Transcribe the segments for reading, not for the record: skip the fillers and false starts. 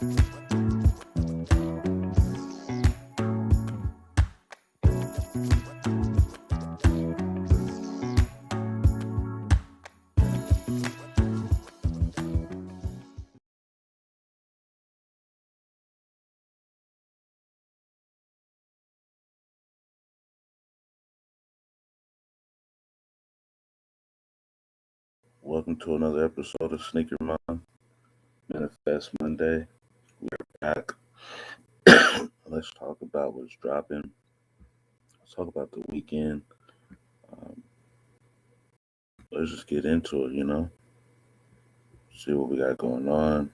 Welcome to another episode of Sneaker Mind Manifest Monday. We're back. Let's talk about what's dropping. Let's talk about the weekend. Um, let's just get into it, see what we got going on.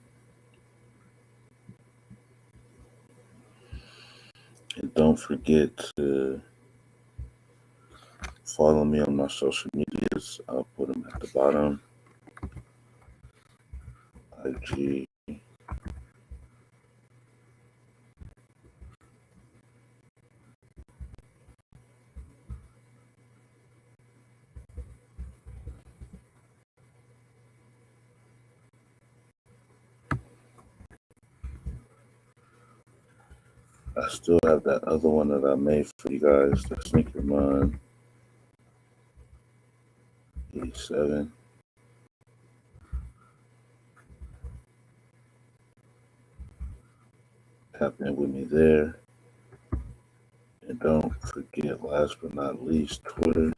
And don't forget to follow me on my social medias. I'll put them at the bottom. IG. I still have that other one that I made for you guys, the Sneaker Mind 87. Tap in with me there. And don't forget, last but not least, Twitter.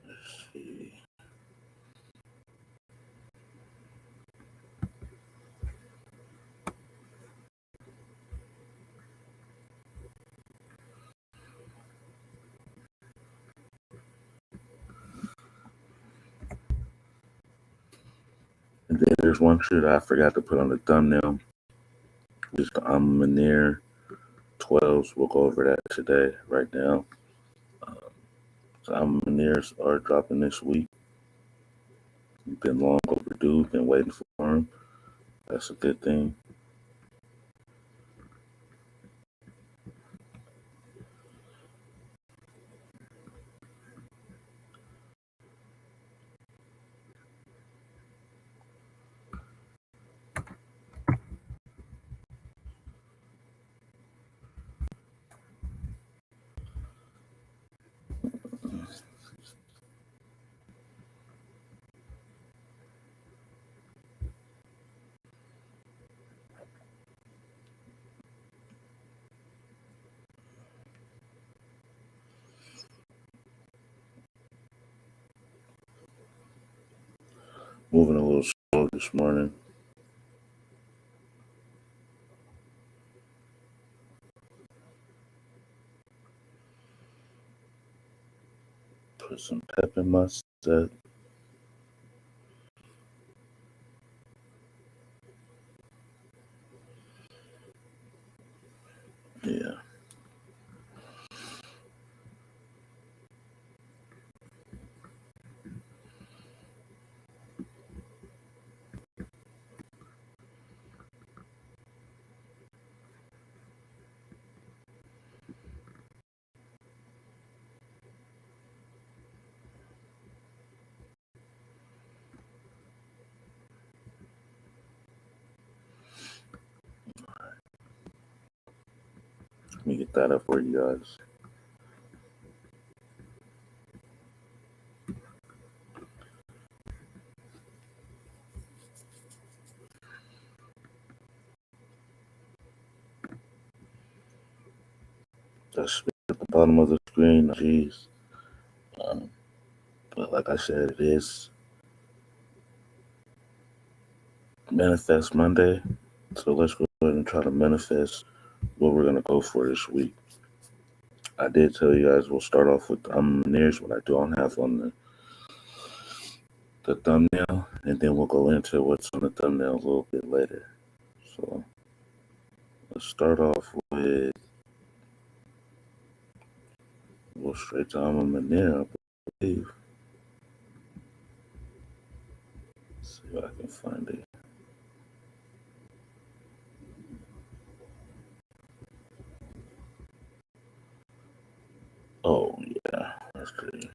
Let's see. And then there's one shoe that I forgot to put on the thumbnail. It's the Manir 12s. We'll go over that today, right now. So Manirs are dropping this week. Been long overdue. Been waiting for them. That's a good thing. Moving a little slow this morning. Put some pep in my set. Yeah. Let me get that up for you guys. That's at the bottom of the screen. Jeez. But like I said, it is Manifest Monday. So let's go ahead and try to manifest what we're going to go for this week. I did tell you guys we'll start off with Manirs, what I don't have on the thumbnail, and then we'll go into what's on the thumbnail a little bit later. So let's start off with, we'll straight to Manir, I believe. Let's see if I can find it. Oh yeah, that's crazy.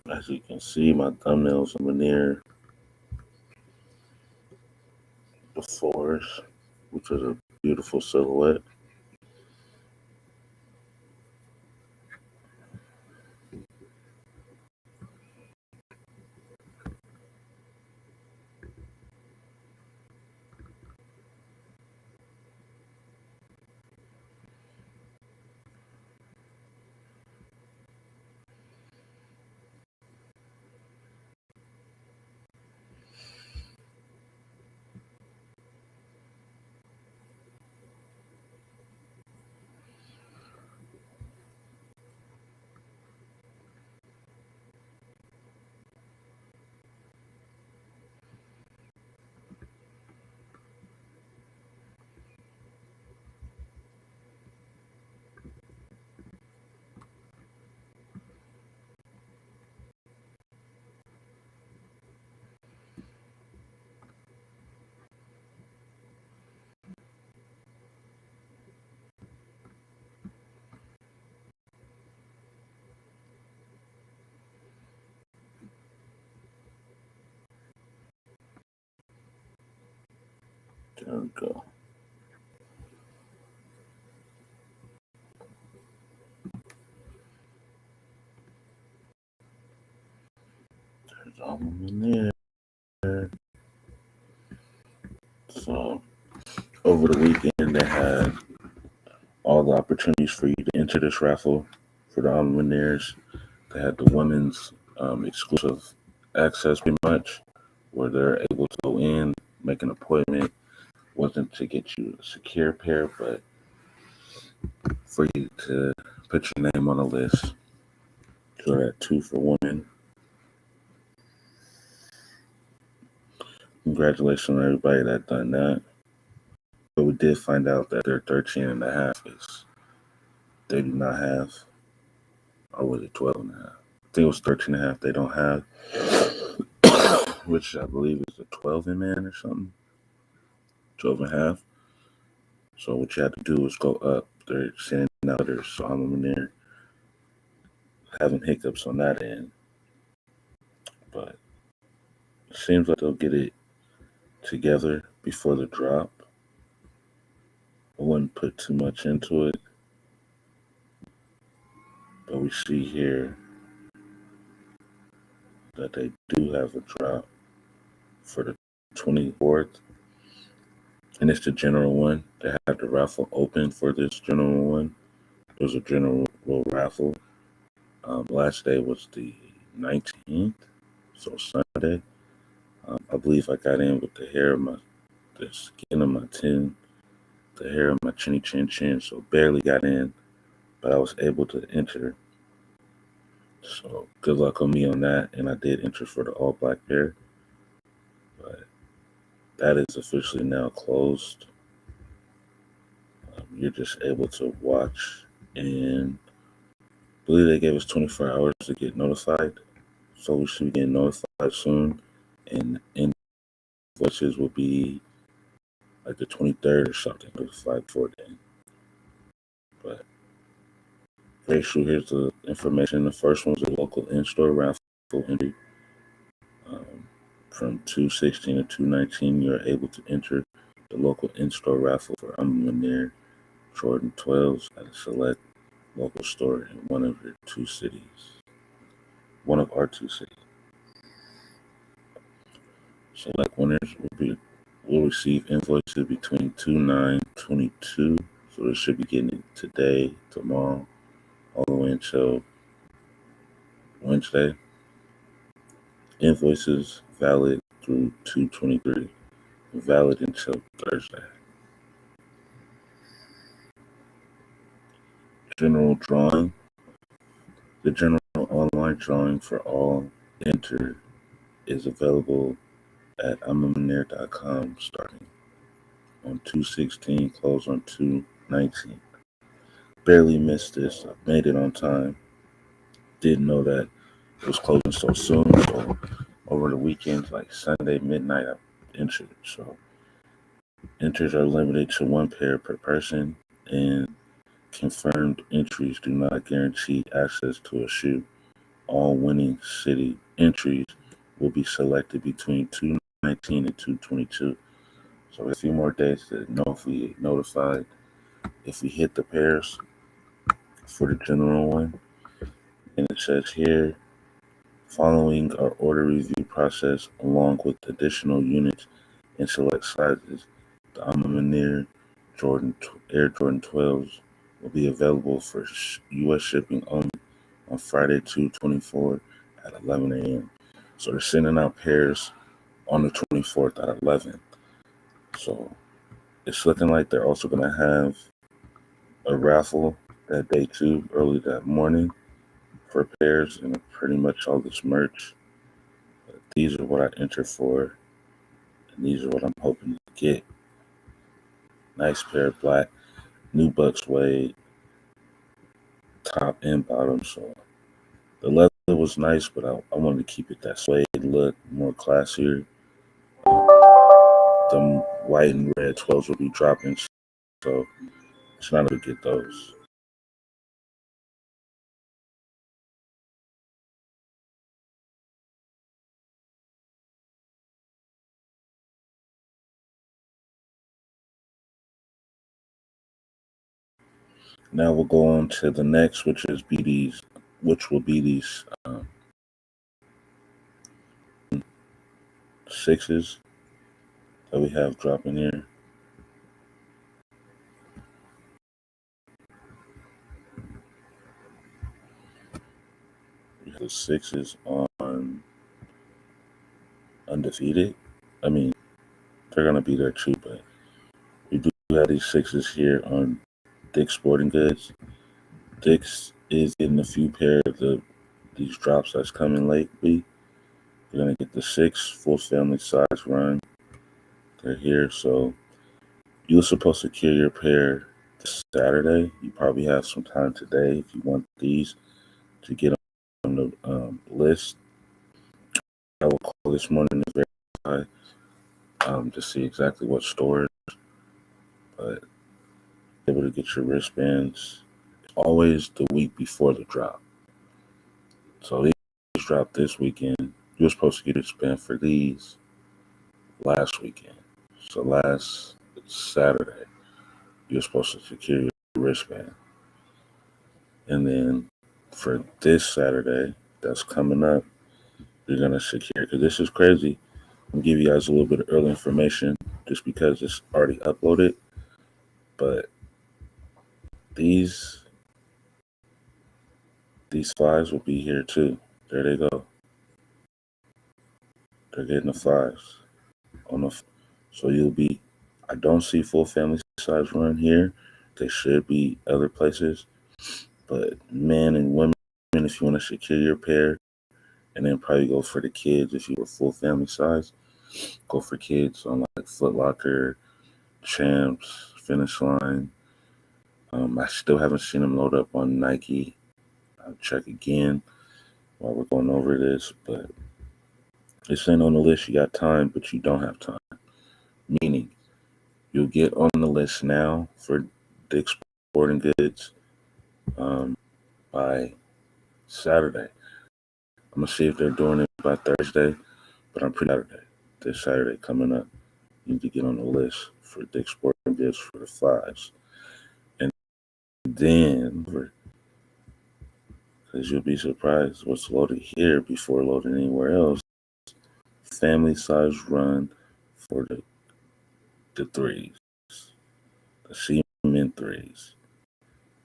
As you can see, my thumbnails are near the forest, which is a beautiful silhouette. There we go. There's all of them in there. So over the weekend, they had all the opportunities for you to enter this raffle for the Luminaires. They had the women's exclusive access, pretty much, where they're able to go in, make an appointment. Wasn't to get you a secure pair, but for you to put your name on a list. So that 2 for 1. Congratulations on everybody that done that. But we did find out that their 13 and a half is they do not have, or was it 12 and a half? I think it was 13 and a half they don't have, which I believe is a 12 in man or something. 12 and a half. So what you have to do is go up. They're sending out letters, so I'm in there having hiccups on that end. But it seems like they'll get it together before the drop. I wouldn't put too much into it. But we see here that they do have a drop for the 24th. And it's the general one. They have the raffle open for this general one. It was a general raffle. Last day was the 19th, so Sunday. I believe I got in with the skin of my chin, the hair of my chinny chin chin, so barely got in, but I was able to enter. So good luck on me on that, and I did enter for the all black pair, but that is officially now closed. You're just able to watch, and I believe they gave us 24 hours to get notified, so we should be getting notified soon, and invoices will be like the 23rd or something, notified before then. But very sure, here's the information. The first one's a local in-store raffle entry. From 2/16 to 2/19, you're able to enter the local in-store raffle for Luminaire Jordan 12s at a select local store in one of our 2 cities. Select winners will receive invoices between 2/9/22. So they should be getting it today, tomorrow, all the way until Wednesday. Invoices valid through 2/23, valid until Thursday. general drawing. The general online drawing for all enter is available at imamaneer.com starting on 2/16, close on 2/19. Barely missed this. I made it on time. Didn't know that it was closing so soon. So over the weekend, like Sunday midnight, I entered. So entries are limited to one pair per person, and confirmed entries do not guarantee access to a shoe. All winning city entries will be selected between 2/19 and 2/22. So a few more days to know if we notified if we hit the pairs for the general one. And it says here, following our order review process along with additional units in select sizes, the Alma Air Jordan 12s will be available for U.S. shipping only on Friday, 2/24 at 11 a.m. So they're sending out pairs on the 24th at 11. So it's looking like they're also going to have a raffle that day too, early that morning for pairs and pretty much all this merch. But these are what I entered for, and these are what I'm hoping to get. Nice pair of black, new Buck suede, top and bottom. So the leather was nice, but I wanted to keep it that suede look, more classier. The white and red 12s will be dropping, so it's not to get those. Now we'll go on to the next, which will be these sixes that we have dropping here. We have the sixes on Undefeated. I mean, they're gonna be there too, but we do have these sixes here on Dick's Sporting Goods. Dick's is getting a few pair of these drops that's coming lately. You're gonna get the 6 full family size run. They're here, so you were supposed to carry your pair this Saturday. You probably have some time today if you want these to get on the list. I will call this morning to verify to see exactly what stores, but able to get your wristbands always the week before the drop. So these dropped this weekend. You were supposed to get a wristband for these last weekend. So last Saturday, you're supposed to secure your wristband. And then for this Saturday that's coming up, you're going to secure, because this is crazy. I'll give you guys a little bit of early information just because it's already uploaded. But these fives will be here too. There they go. They're getting the fives on the. So you'll be. I don't see full family size run here. They should be other places, but men and women, if you want to secure your pair, and then probably go for the kids if you were full family size. Go for kids on like Foot Locker, Champs, Finish Line. I still haven't seen them load up on Nike. I'll check again while we're going over this, but this ain't on the list. You got time, but you don't have time. Meaning, you'll get on the list now for Dick's Sporting Goods by Saturday. I'm gonna see if they're doing it by Thursday, but I'm pretty Saturday. This Saturday coming up, you need to get on the list for Dick's Sporting Goods for the fives, and then because you'll be surprised what's loaded here before loading anywhere else. Family size run for the threes, the Seaman threes.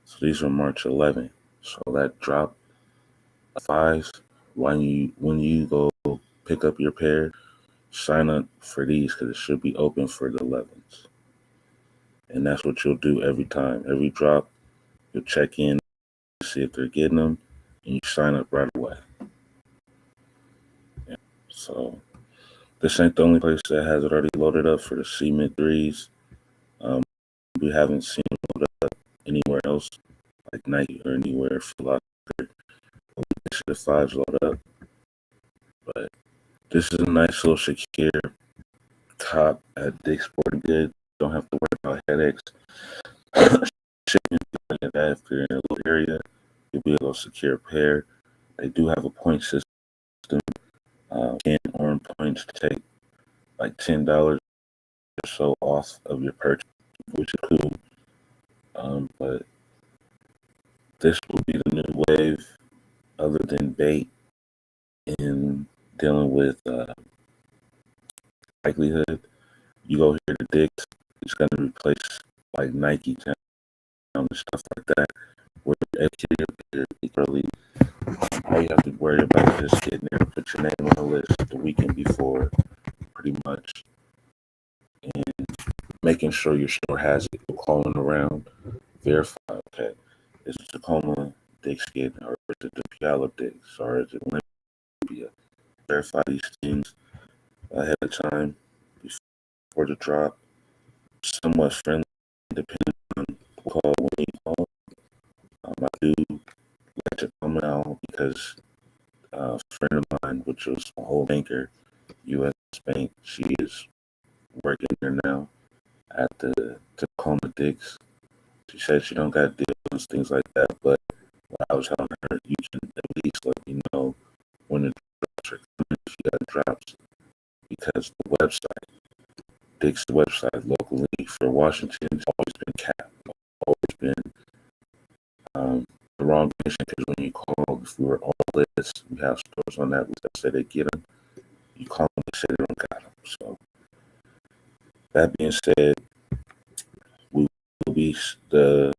So these are March 11th. So that drop fives. When you go pick up your pair, sign up for these because it should be open for the 11s. And that's what you'll do every time. Every drop, you'll check in see if they're getting them, and you sign up right away. Yeah. So this ain't the only place that has it already loaded up for the Cement 3s. We haven't seen it loaded up anywhere else, like Nike or anywhere for Locker. We see the 5s load up. But this is a nice little secure top at Dick's Sporting Goods. Don't have to worry about headaches. Shipping like that. If you're in a little area, you'll be able to secure a pair. They do have a point system. Can earn points to take like $10 or so off of your purchase, which is cool. But this will be the new wave, other than bait, in dealing with likelihood. You go here to Dick's, it's going to replace like Nike Town and stuff like that. Where educated early, all you have to worry about is getting there, put your name on the list the weekend before, pretty much, and making sure your store has it. Calling around, verify, okay, is it Tacoma Dick's getting, or is it the Puyallup Dick's, or is it Olympia? Verify these things ahead of time before the drop. Somewhat friendly, depending on call when you call. I do like to come out because a friend of mine, which was a whole banker, U.S. Bank, she is working there now at the Tacoma Dick's. She said she don't got deals, things like that, but I was telling her, you can at least let me know when the drops are coming if you got drops, because the website, Dick's website locally for Washington, has always been capped, always been the wrong mission, because when you call, if we were on the list, we have stores on that list that say they get them, you call them, they say they don't got them. So that being said, we will be the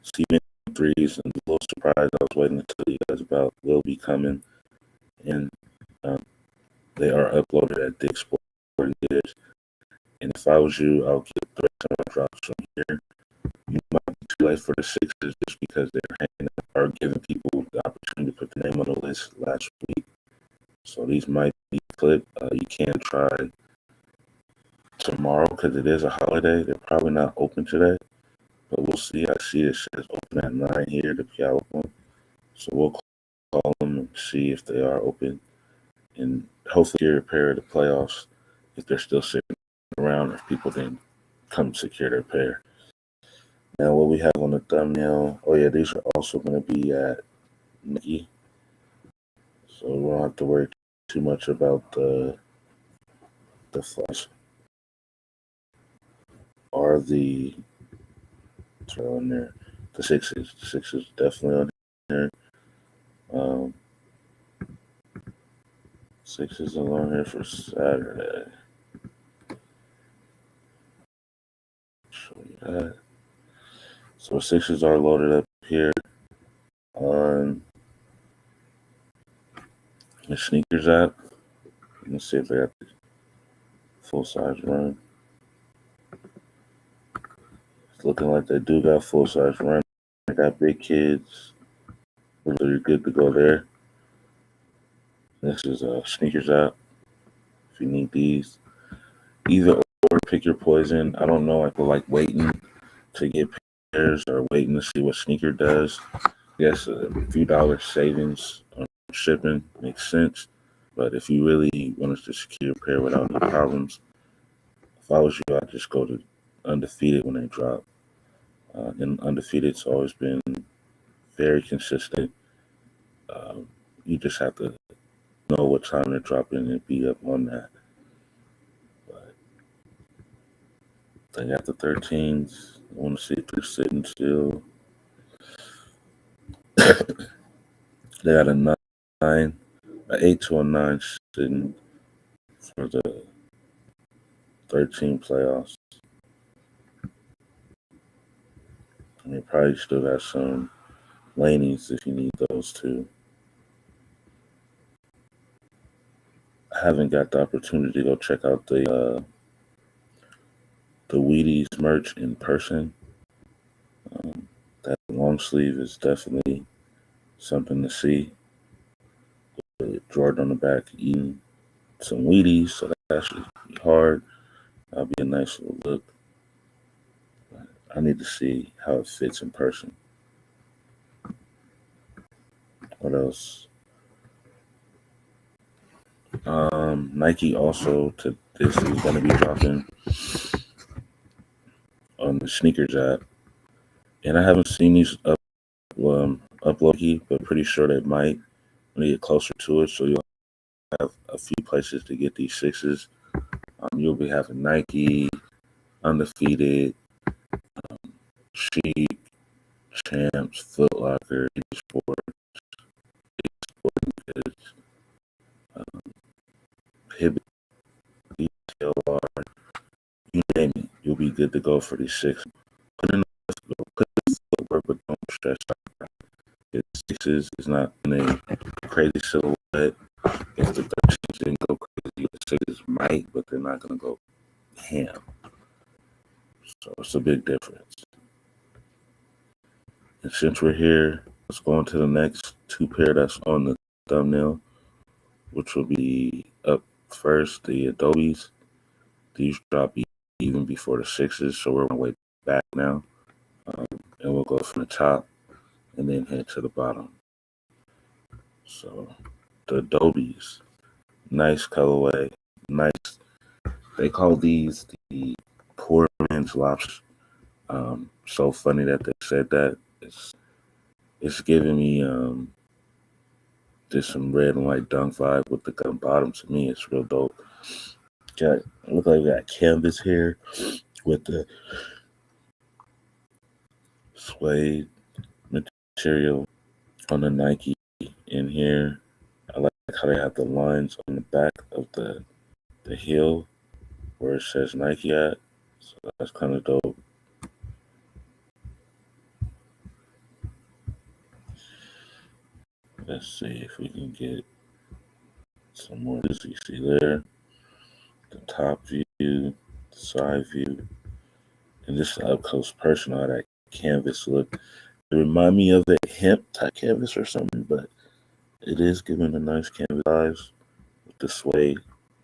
Cement 3s, and a little surprise I was waiting to tell you guys about will be coming, and they are uploaded at Dick's Sporting Goods. And if I was you, I'll get the rest of my drops from here. You might be too late for the 6s just because they're hanging out or giving people the opportunity to put the name on the list last week. So these might be clipped. You can try tomorrow because it is a holiday. They're probably not open today, but we'll see. I see it says open at 9 here, the Puyallup one. So we'll call them and see if they are open, and hopefully secure a pair of the playoffs if they're still sitting around, if people didn't come secure their pair. Now, what we have on the thumbnail, oh yeah, these are also going to be at Nike, so we won't have to worry too much about the flash or the on there. The 6s definitely on there. 6s are on here for Saturday. Show you that. So 6s are loaded up here on the sneakers app. Let's see if they got the full size run. It's looking like they do got full size run. They got big kids. So you're good to go there. This is a sneakers app. If you need these, either or, pick your poison. I don't know. I feel like waiting to get pairs or waiting to see what sneaker does. Yes, a few dollars savings on shipping makes sense. But if you really want to secure a pair without any problems, if I was you, I'd just go to Undefeated when they drop. And Undefeated's always been very consistent. You just have to know what time they're dropping and be up on that. But they got the 13s. I want to see if they're sitting still. They got a 9, an 8 to a 9 sitting for the 13 playoffs. And they probably still got some Laney's if you need those too. I haven't got the opportunity to go check out the Wheaties merch in person. That long sleeve is definitely something to see. Jordan on the back eating some Wheaties, so that actually be hard. That'll be a nice little look. I need to see how it fits in person. What else? Nike also to this is going to be dropping on the sneakers app, and I haven't seen these upload, but pretty sure they might when they get closer to it. So you'll have a few places to get these sixes. You'll be having Nike, Undefeated, Sheep, Champs, Foot Locker, Sports, Sporting Goods, Hibbett, DTLR, you name it. You'll be good to go for these six. Put in the footwork, but don't stress out. It's sixes is not in a crazy silhouette. If the 13s didn't go crazy, the sixes might, but they're not going to go ham. So it's a big difference. And since we're here, let's go on to the next two pair that's on the thumbnail, which will be up first, the Adobes. These drop even before the sixes, so we're on our way back now. And we'll go from the top and then head to the bottom. So the Adobes, nice colorway, nice. They call these the poor man's lobster. So funny that they said that. It's giving me just some red and white dunk vibe with the gun bottom. To me, it's real dope. Look like we got canvas here with the suede material on the Nike in here. I like how they have the lines on the back of the heel where it says Nike at. So that's kind of dope. Let's see if we can get some more. As you see there, the top view, the side view, and this is up close personal, that canvas look. It remind me of a hemp type canvas or something, but it is giving a nice canvas vibes with the suede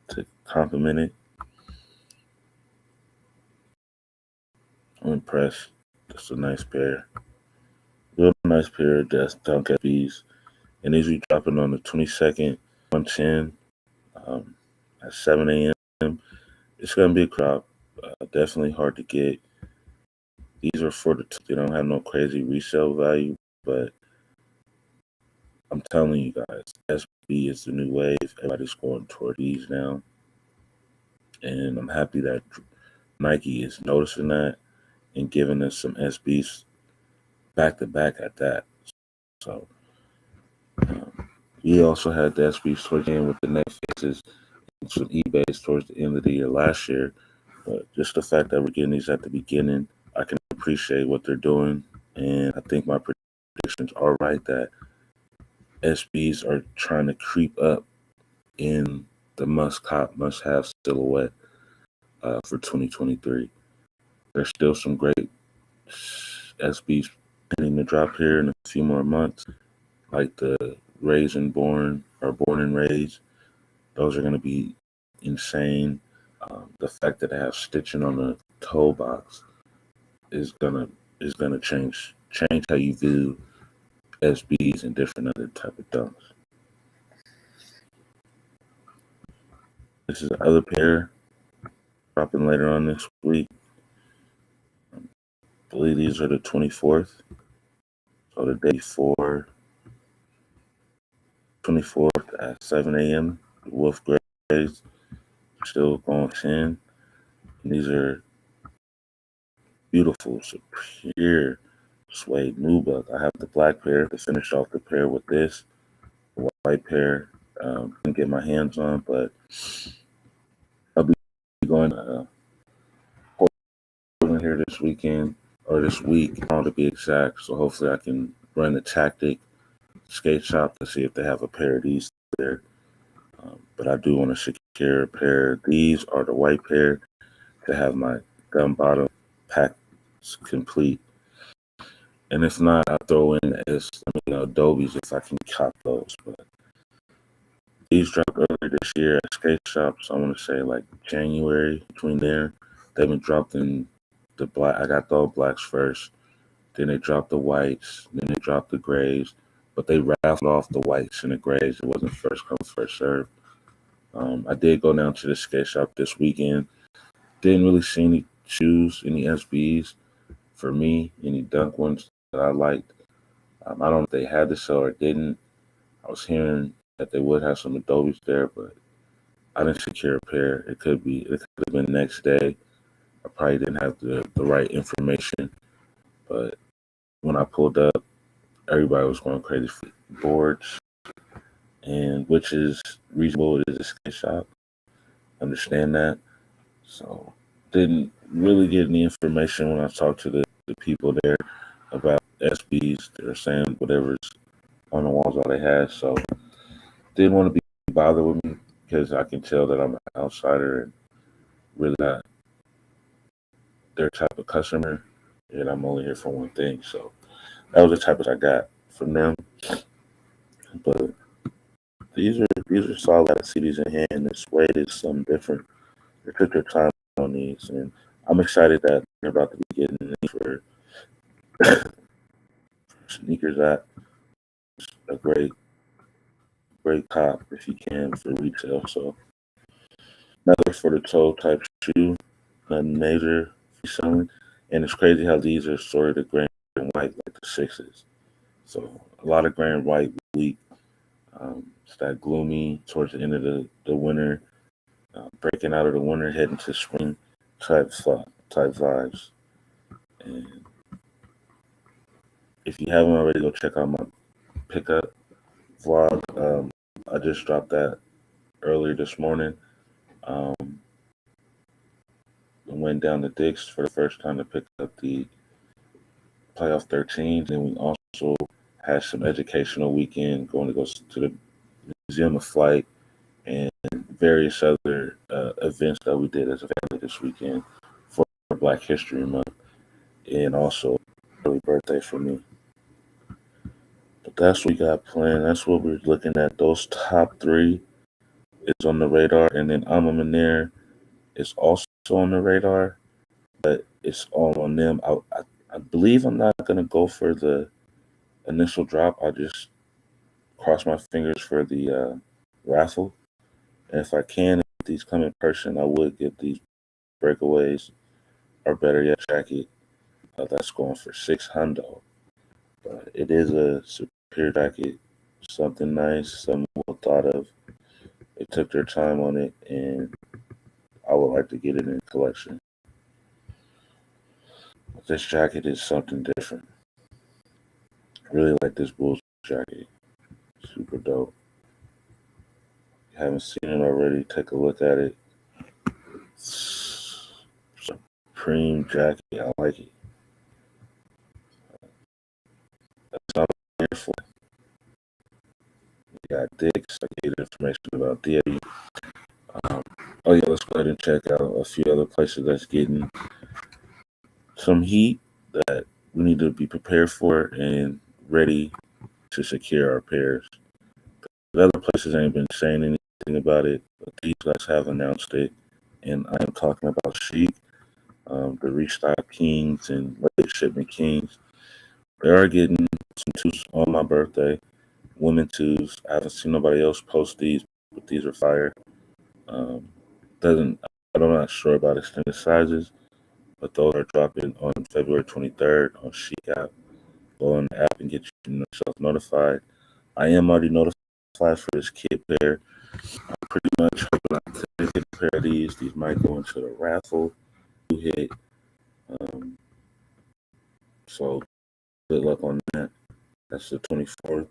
to complement it. I'm impressed. That's a nice pair. Real nice pair of Dunk SBs. And these are dropping on the 22nd, 110 at 7 a.m. It's going to be a crop. Definitely hard to get. These are they don't have no crazy resale value, but I'm telling you guys, SB is the new wave. Everybody's going toward these now. And I'm happy that Nike is noticing that and giving us some SBs back to back at that. So we also had the SBs towards the end with the Netflixes and some eBays towards the end of the year last year. But just the fact that we're getting these at the beginning, I can appreciate what they're doing. And I think my predictions are right that SBs are trying to creep up in the must-cop, must-have silhouette for 2023. There's still some great SBs pending to drop here in a few more months, like the Raised and Born or Born and Raised. Those are going to be insane. The fact that they have stitching on the toe box is gonna change how you view SBs and different other type of dunks. This is the other pair dropping later on this week. I believe these are the 24th. So the day before, 24th at 7 a.m. Wolf Grays still going 10. And these are beautiful, superior suede nubuck. I have the black pair to finish off the pair with this. The white pair, didn't get my hands on, but I'll be going to Portland here this weekend, or this week, to be exact. So hopefully I can run the Tactic skate shop to see if they have a pair of these there. But I do want to secure a pair. These are the white pair to have my gun bottom pack complete. And if not, I throw in Adobe's if I can cop those. But these dropped earlier this year at skate shops. I want to say like January between there. They've been dropped in the black. I got the all blacks first. Then they dropped the whites. Then they dropped the grays. But they raffled off the whites and the grays. It wasn't first come first serve. I did go down to the skate shop this weekend. Didn't really see any shoes, any SBs for me, any dunk ones that I liked. I don't know if they had the sell or didn't. I was hearing that they would have some Adobes there, but I didn't secure a pair. It could have been next day. I probably didn't have the right information. But when I pulled up, everybody was going crazy for boards, and which is reasonable. It is a skate shop. Understand that. So didn't really get any information when I talked to the people there about SBs. They were saying whatever's on the walls all they had. So didn't want to be bothered with me because I can tell that I'm an outsider and really not their type of customer, and I'm only here for one thing. So that was the type of I got from them. But these are solid. I see these in hand. This weight is something different. They took their time on these, and I'm excited that they're about to be getting these for sneakers at a great cop if you can for retail. So another for the toe type shoe, nothing major selling. And it's crazy how these are sort of the gray and white like the sixes. So a lot of gray and white week. It's that gloomy towards the end of the winter, breaking out of the winter, heading to spring type vibes. And if you haven't already, go check out my pickup vlog. I just dropped that earlier this morning. I went down to Dick's for the first time to pick up the playoff 13s, and we also had some educational weekend going to go to the Museum of Flight and various other events that we did as a family this weekend for Black History Month, and also early birthday for me. But that's what we got planned. That's what we're looking at. Those top three is on the radar, and then Alma Maner is also on the radar, but it's all on them. I believe I'm not gonna go for the initial drop. I'll just cross my fingers for the raffle. And if I can, if these come in person, I would get these breakaways, or better yet, jacket. That's going for $600. But it is a superior jacket, something nice, something well thought of. They took their time on it, and I would like to get it in collection. This jacket is something different. I really like this Bulls jacket. Super dope. If you haven't seen it already, take a look at it. Supreme jacket. I like it. That's not here for. We got Dick's. I gave information about DAE. Oh yeah, let's go ahead and check out a few other places that's getting some heat that we need to be prepared for and ready to secure our pairs. The other places ain't been saying anything about it, but these guys have announced it, and I am talking about Chic, the Restock Kings and Late Shipment Kings. They are getting some twos on my birthday, women twos. I haven't seen nobody else post these, but these are fire. Um, doesn't I'm not sure about extended sizes, but those are dropping on February 23rd on Chic app. Go on the app and get yourself notified. I am already notified for this kit pair. I'm pretty much hoping I could get a pair of these. These might go into the raffle. Hit. Um, so good luck on that. That's the 24th.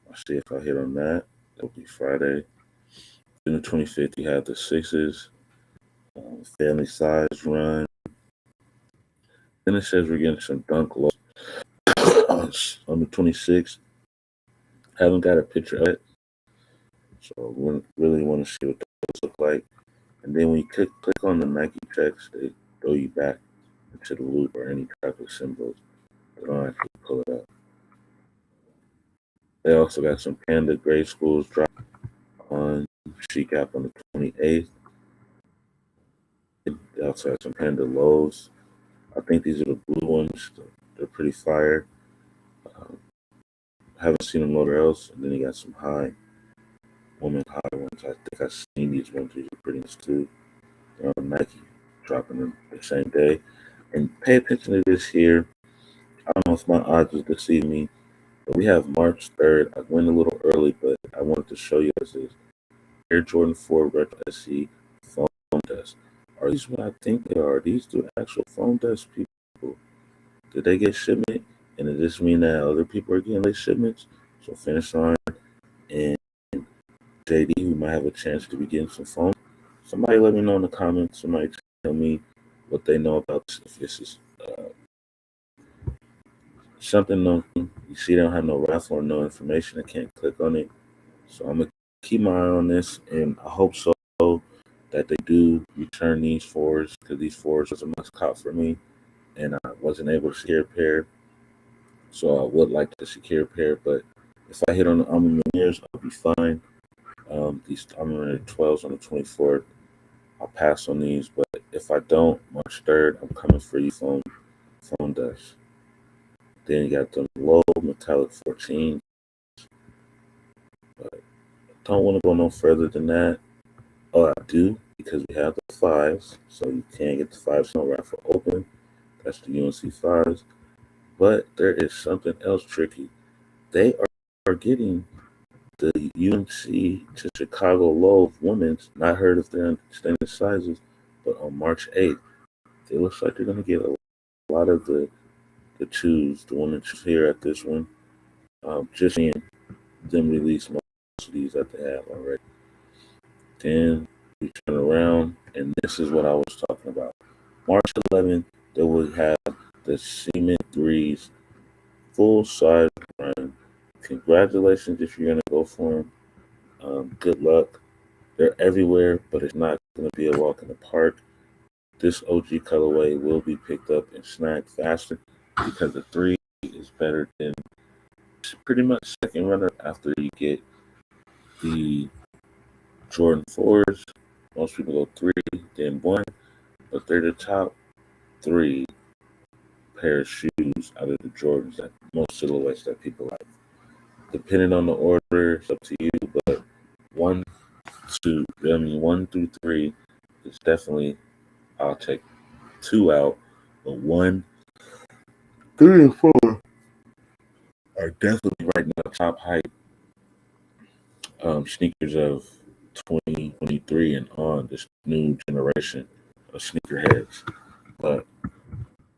I'll see if I hit on that. That'll be Friday. Then the 25th, you have the sixes, family size run. Then it says we're getting some dunk lows on the 26th. Haven't got a picture yet, so we really want to see what those look like. And then when you click on the Nike checks, they throw you back into the loop or any type of symbols I'll actually pull it up. They also got some Panda grade schools drop on Chic app on the 28th. They also have some Panda lows. I think these are the blue ones. They're pretty fire. Um, haven't seen them nowhere else. And then you got some high woman high ones. I think I've seen these ones. These are pretty nice too. They're on Nike, dropping them the same day. And pay attention to this here. I don't know if my odds will deceive me, but we have March 3rd. I went a little early, but I wanted to show you guys this. Air Jordan 4 Retro SC phone dust. Are these what I think they are? These the actual phone dust people? Did they get shipment? And does this mean that other people are getting late shipments? So finish on and JD, who might have a chance to be getting some phone. Somebody let me know in the comments. Somebody tell me what they know about this. If this is something known. You see, they don't have no raffle or no information. I can't click on it. So I'm gonna keep my eye on this, and I hope so that they do return these fours, because these fours was a must cop for me, and I wasn't able to secure a pair. So I would like to secure a pair, but if I hit on the Omni Lumineers, I'll be fine. These Omni 12s on the 24th, I'll pass on these, but if I don't, March 3rd, I'm coming for you, phone dust. Then you got the low metallic 14. But don't want to go no further than that. Oh, I do, because we have the fives, so you can't get the fives no raffle open. That's the UNC fives. But there is something else tricky. They are getting the UNC to Chicago low of women's. Not heard if they're in standard sizes, but on March 8th, it looks like they're going to get a lot of the twos, the one that's here at this one. Just seeing them release most of these that they have already. Then we turn around, and this is what I was talking about. March 11th, they will have the Cement Threes full size run. Congratulations if you're gonna go for them. Good luck. They're everywhere, but it's not gonna be a walk in the park. This OG colorway will be picked up and snagged faster because the 3 is better than pretty much second runner after you get the Jordan 4s. Most people go 3, then 1, but they're the top 3 pair of shoes out of the Jordans that most silhouettes that people like. Depending on the order, it's up to you, but 1 through 3 is definitely, I'll take 2 out, but 1, 3, and 4 are definitely right now top hype sneakers of 2023 and on, this new generation of sneakerheads. But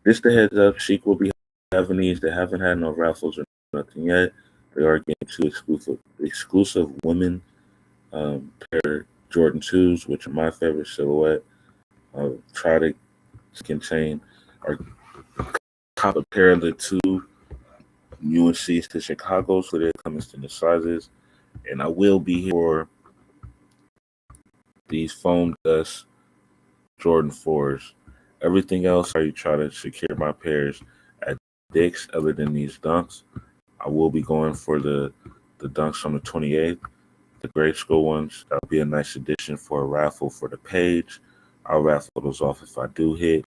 just the heads up, Chic will be having these. They haven't had no raffles or nothing yet. They are getting 2 exclusive women pair Jordan 2s, which are my favorite silhouette. I'll try to contain or cop a pair of the 2 UNCs to Chicago, so they're coming in the sizes. And I will be here for these foam dust Jordan 4s. Everything else, I try to secure my pairs at Dick's other than these dunks. I will be going for the dunks on the 28th, the grade school ones. That'll be a nice addition for a raffle for the page. I'll raffle those off if I do hit.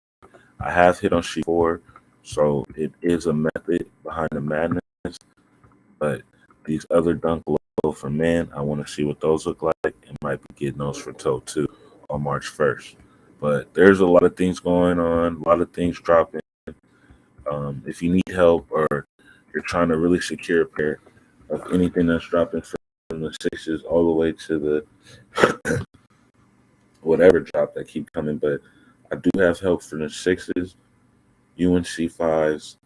I have hit on Sheet 4, so it is a method behind the madness. But these other dunk low for men, I want to see what those look like, and might be getting those for toe too on March 1st. But there's a lot of things going on, a lot of things dropping. If you need help or you're trying to really secure a pair of anything that's dropping from the sixes all the way to the whatever drop that keep coming, but I do have help for the sixes, UNC fives,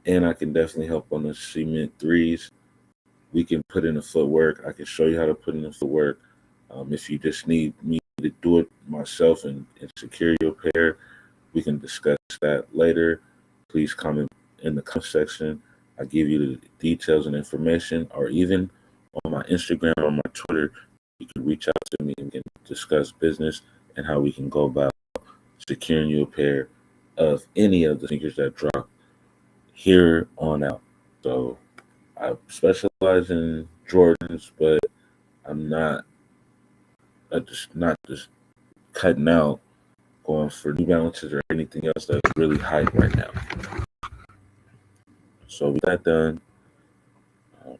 and I can definitely help on the Cement threes. We can put in the footwork. I can show you how to put in the footwork. If you just need me to do it myself and secure your pair, we can discuss that later. Please comment in the comment section. I'll give you the details and information, or even on my Instagram or my Twitter, you can reach out to me and can discuss business and how we can go about securing you a pair of any of the sneakers that drop here on out. So I specialize in Jordans, but I'm not just cutting out going for New Balances or anything else that's really hype right now. So we got that done.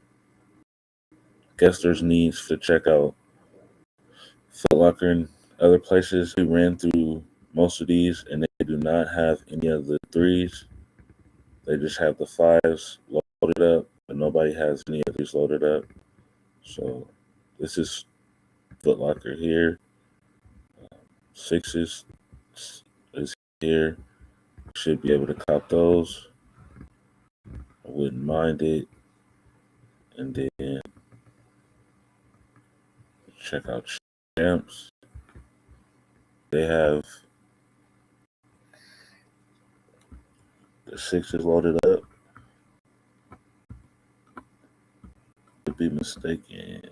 Guess there's needs to check out Foot Locker and other places. We ran through most of these, and they do not have any of the threes. They just have the fives loaded up, but nobody has any of these loaded up. So this is Foot Locker here. Sixes is here. Should be able to cop those. I wouldn't mind it. And then check out Champs. They have the sixes loaded up. Could be mistaken.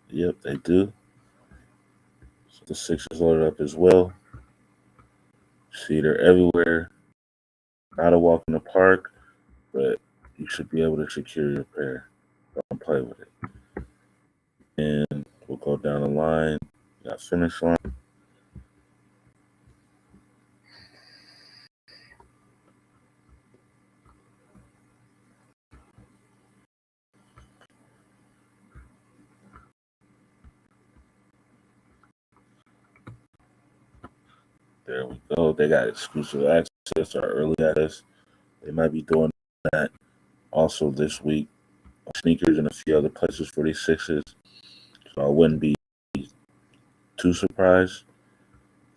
Yep, they do. So the sixes loaded up as well. See, they're everywhere. Not a walk in the park, but you should be able to secure your pair. Don't play with it. And we'll go down the line. Got Finish Line. There we go. They got exclusive access or early access. They might be doing that also this week. Sneakers and a few other places for these sixes. So I wouldn't be too surprised.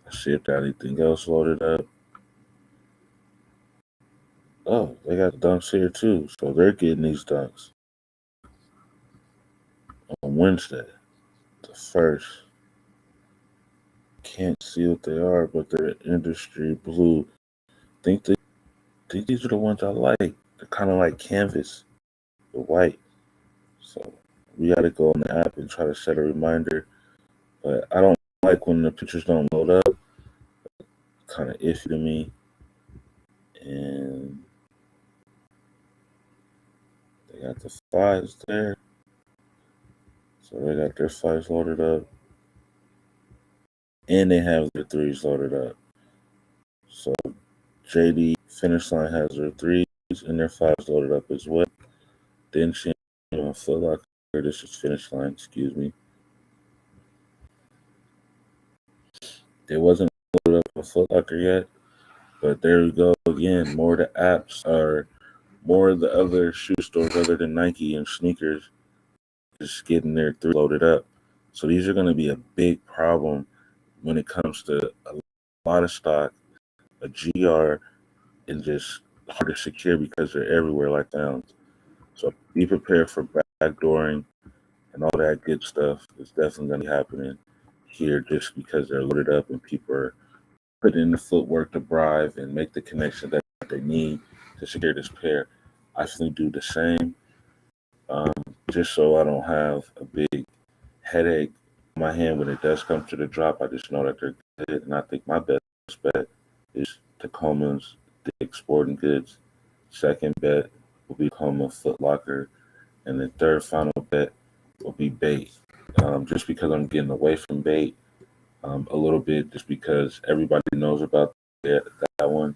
Let's see if there's anything else loaded up. Oh, they got dunks here too. So they're getting these dunks on Wednesday, the 1st. Can't see what they are, but they're industry blue. Think these are the ones I like. They're kind of like canvas, the white. So we got to go on the app and try to set a reminder. But I don't like when the pictures don't load up. Kind of iffy to me. And they got the fives there. So they got their fives loaded up. And they have their threes loaded up. So JD Finish Line has their threes and their fives loaded up as well. Then she on Foot Locker. This is Finish Line, excuse me. It wasn't loaded up on Foot Locker yet, but there we go again. More of the apps are more of the other shoe stores other than Nike and sneakers just getting their three loaded up. So these are going to be a big problem when it comes to a lot of stock, a GR, and just hard to secure because they're everywhere like that. So be prepared for backdooring and all that good stuff. It's definitely going to be happening here just because they're loaded up and people are putting in the footwork to bribe and make the connection that they need to secure this pair. I definitely do the same, just so I don't have a big headache in my hand when it does come to the drop. I just know that they're good, and I think my best bet is Tacoma's Dick's Sporting Goods. Second bet will be Tacoma Foot Locker, and the third final bet will be Bait. Just because I'm getting away from Bait a little bit, just because everybody knows about that one,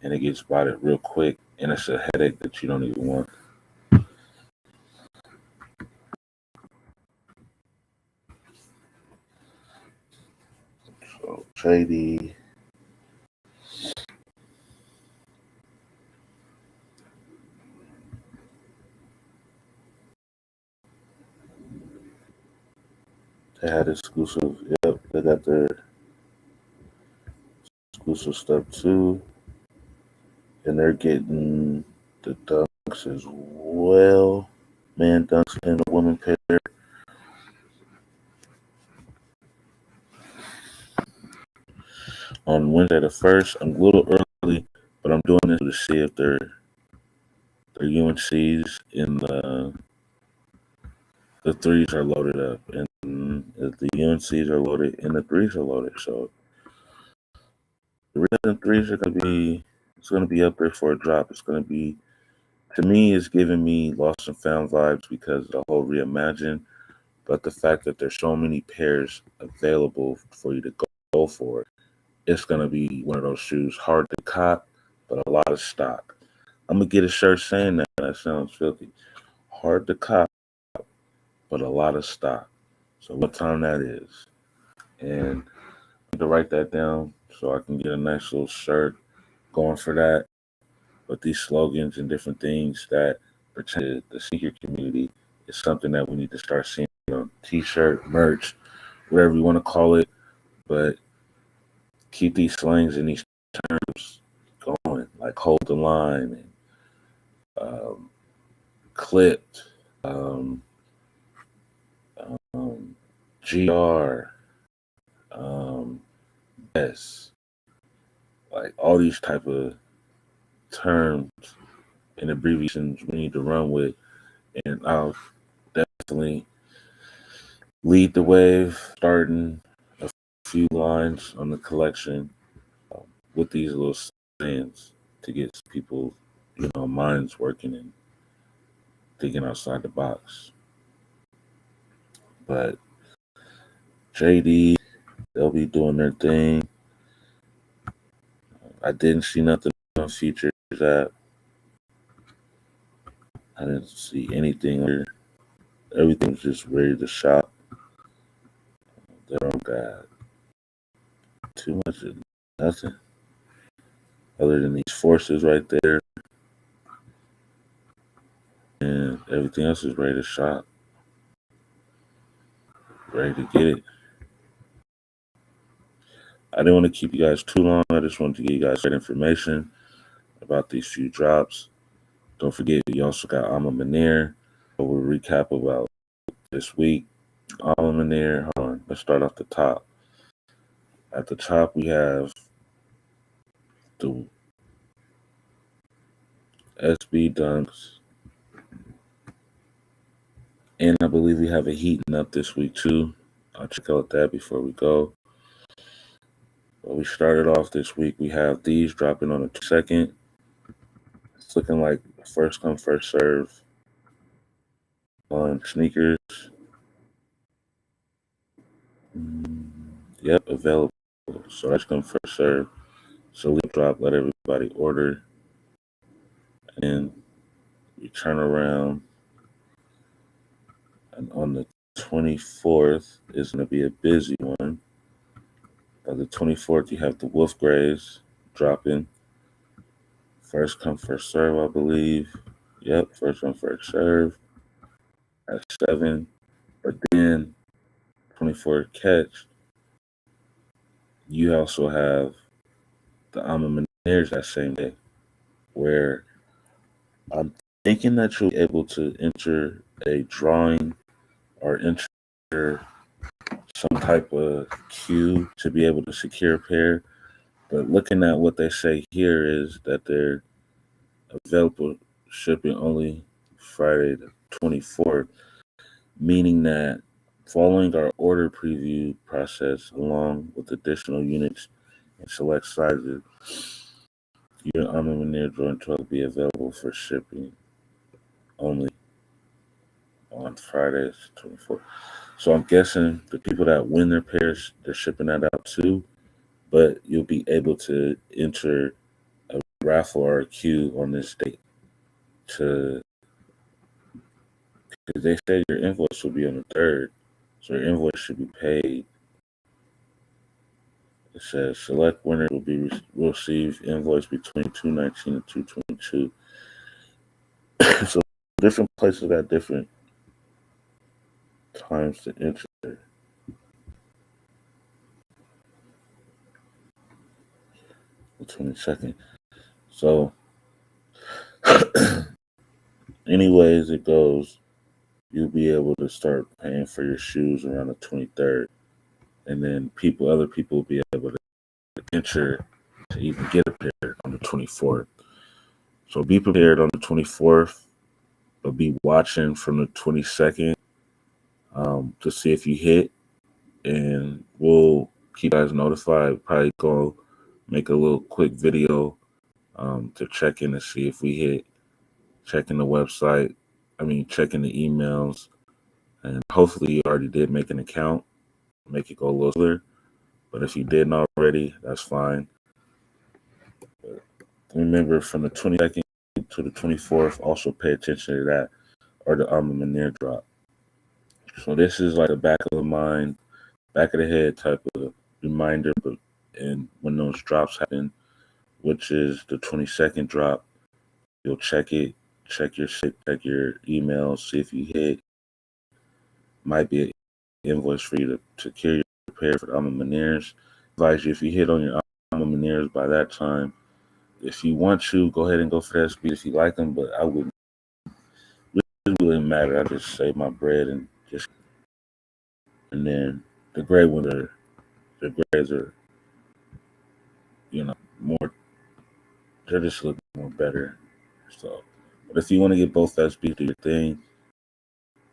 and it gets spotted real quick, and it's a headache that you don't even want. So JD. They had exclusive. Yep, they got their exclusive stuff too, and they're getting the dunks as well. Man dunks and the woman pair. On Wednesday the 1st, I'm a little early, but I'm doing this to see if their UNCs in the threes are loaded up, and if the UNCs are loaded and the threes are loaded. So the reason threes are going to be It's going to be up there for a drop. It's going to be, to me, it's giving me Lost and Found vibes because of the whole reimagine. But the fact that there's so many pairs available for you to go for, it's going to be one of those shoes, hard to cop, but a lot of stock. I'm going to get a shirt saying that. That sounds filthy. Hard to cop, but a lot of stock. So what time that is. And I need to write that down so I can get a nice little shirt going for that. But these slogans and different things that pertain to the sneaker community is something that we need to start seeing on t-shirt, merch, whatever you want to call it. But keep these slangs and these terms going, like hold the line and clipped, GR, S, like all these type of terms and abbreviations we need to run with. And I'll definitely lead the wave, starting a few lines on the collection with these little sayings to get people, minds working and thinking outside the box. But JD, they'll be doing their thing. I didn't see nothing on Futures app. I didn't see anything there. Everything was just ready to shop. They don't got too much of nothing other than these forces right there. And everything else is ready to shop. Ready to get it. I didn't want to keep you guys too long. I just wanted to give you guys that information about these few drops. Don't forget, we also got Alma Manir. We'll recap about this week. Alma Manir, hold on. Let's start off the top. At the top, we have the SB Dunks. And I believe we have a heating up this week, too. I'll check out that before we go. But we started off this week. We have these dropping on the 2nd. It's looking like first come, first serve on sneakers. Yep, available. So that's come first serve. So we drop, let everybody order. And we turn around. And on the 24th is going to be a busy one. On the 24th, you have the Wolf Grays dropping. First come, first serve, I believe. Yep, first come, first serve at 7. But then 24th catch, you also have the Alma Manirs that same day, where I'm thinking that you'll be able to enter a drawing or enter some type of queue to be able to secure a pair. But looking at what they say here is that they're available shipping only Friday the 24th, meaning that following our order preview process along with additional units and select sizes, your Alma Manir Jordan 12 will be available for shipping only on Fridays 24th. So I'm guessing the people that win their pairs, they're shipping that out too, but you'll be able to enter a raffle or a queue on this date because they say your invoice will be on the 3rd, so your invoice should be paid. It says select winner will receive invoice between 2/19 and 2/22. So different places got different times to enter. The 22nd. So anyways it goes, you'll be able to start paying for your shoes around the 23rd. And then other people will be able to enter to even get a pair on the 24th. So be prepared on the 24th, but be watching from the 22nd to see if you hit. And we'll keep you guys notified. Probably go make a little quick video to check in to see if we hit, checking the website, checking the emails, and hopefully you already did make an account, make it go a little smoother. But if you didn't already, that's fine. But remember, from the 22nd to the 24th, also pay attention to that, or the Alma Mater drop. So this is like a back of the mind, back of the head type of reminder, but and when those drops happen, which is the 22nd drop, you'll check it, check your shit, check your emails, see if you hit. Might be an invoice for you to secure your repair for the Alma Maters. Advise you, if you hit on your Alma Maters by that time, if you want to, go ahead and go for that speed if you like them, but I wouldn't. It wouldn't matter. I just save my bread and then the gray ones are, the grays are, more, they're just looking more better. So, but if you want to get both SBs, do your thing.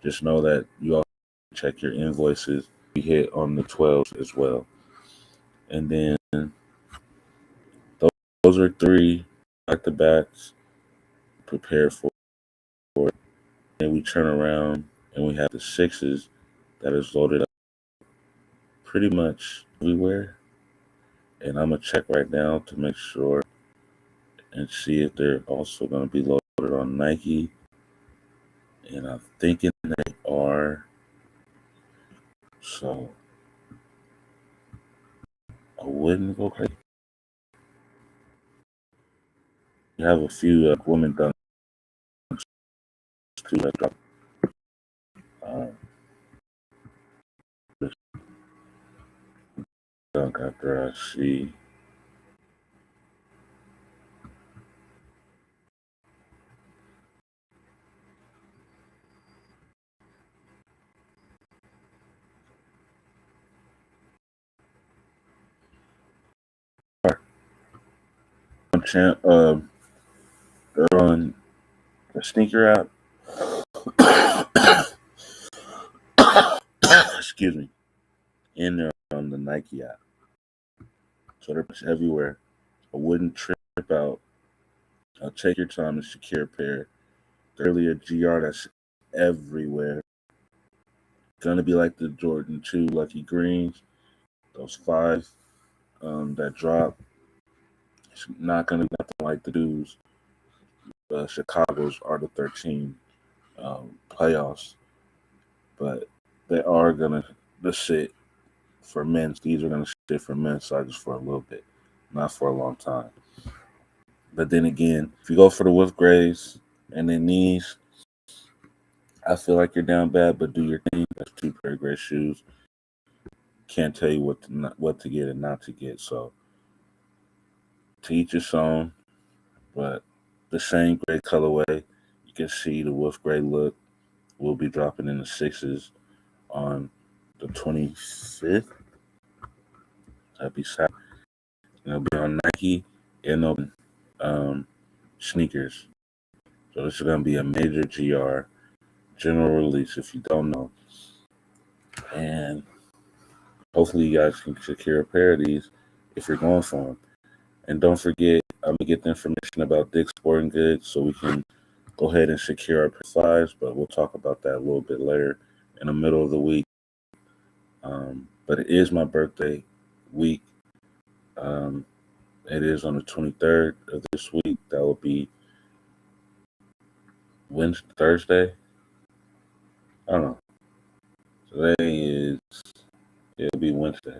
Just know that you also check your invoices. We hit on the 12s as well. And then those are 3 back-to-backs. Prepare for it. And we turn around and we have the 6s that is loaded up pretty much everywhere. And I'm going to check right now to make sure and see if they're also going to be loaded on Nike. And I'm thinking they are. So I wouldn't go crazy. You have a few women dunks too that drop. Dunk after I see. Champ, they're on the sneaker app. Excuse me. And they're on the Nike app. So they're everywhere. I wouldn't trip out. Take your time to secure a pair. Earlier GR that's everywhere. Gonna be like the Jordan 2 Lucky Greens. Those 5 that drop. It's not gonna be nothing like the dudes. Chicago's are the 13 playoffs. But they are gonna sit for men's. These are gonna sit for men's sizes for a little bit, not for a long time. But then again, if you go for the Wolf Grays and then these, I feel like you're down bad, but do your thing. That's 2 pair of gray shoes. Can't tell you what to get and not to get. So to each his own, but the same gray colorway. You can see the Wolf Gray look will be dropping in the 6s on the 25th. That'd be Saturday. It'll be on Nike and on sneakers. So this is going to be a major GR, general release if you don't know. And hopefully you guys can secure a pair of these if you're going for them. And don't forget, I'm going to get the information about Dick's Sporting Goods so we can go ahead and secure our fives, but we'll talk about that a little bit later in the middle of the week. But it is my birthday week. It is on the 23rd of this week. That will be Thursday. I don't know. It'll be Wednesday.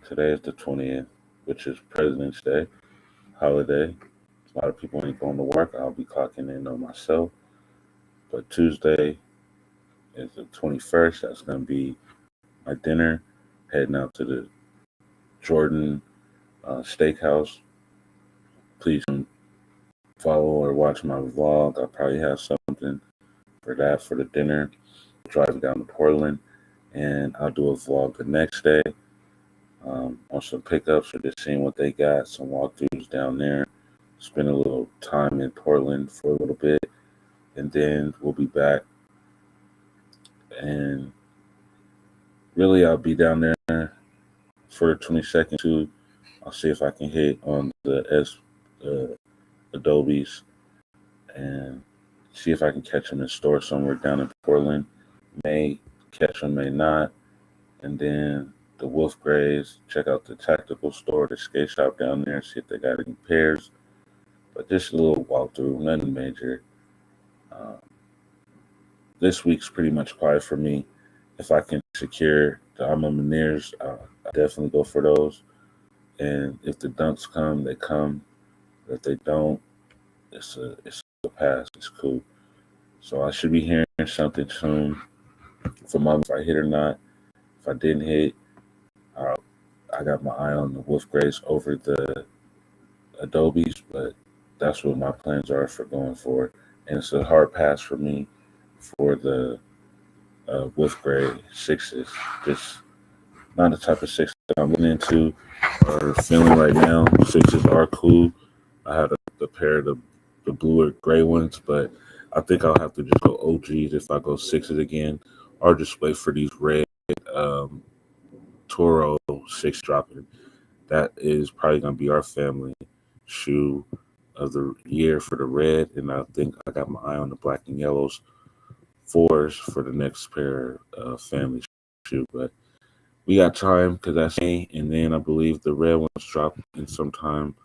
Today is the 20th, which is President's Day, holiday. A lot of people ain't going to work. I'll be clocking in on myself. But Tuesday is the 21st. That's going to be my dinner. Heading out to the Jordan Steakhouse. Please follow or watch my vlog. I'll probably have something for that for the dinner. Driving down to Portland, and I'll do a vlog the next day on some pickups or just seeing what they got, some walkthroughs down there. Spend a little time in Portland for a little bit, and then we'll be back. And really, I'll be down there for the 22nd too. I'll see if I can hit on the Adobes and see if I can catch them in store somewhere down in Portland. May catch them, may not. And then the Wolf Grays, check out the tactical store, the skate shop down there, see if they got any pairs. But just a little walkthrough, nothing major. Um, this week's pretty much quiet for me. If I can secure the Alma Maniers, I definitely go for those. And if the dunks come, they come. If they don't, it's a pass. It's cool. So I should be hearing something soon from if I hit or not. If I didn't hit, uh, I got my eye on the Wolf Grays over the Adobes, but that's what my plans are for going forward. And it's a hard pass for me for the Wolf Gray sixes. Just not the type of six that I'm getting into or feeling right now. Sixes are cool. I had the pair of the bluer gray ones, but I think I'll have to just go OGs if I go sixes again, or just wait for these red um, Toro six dropping. That is probably gonna be our family shoe of the year for the red, and I think I got my eye on the black and yellows fours for the next pair of family shoe. But we got time because that's May, and then I believe the red ones drop in sometime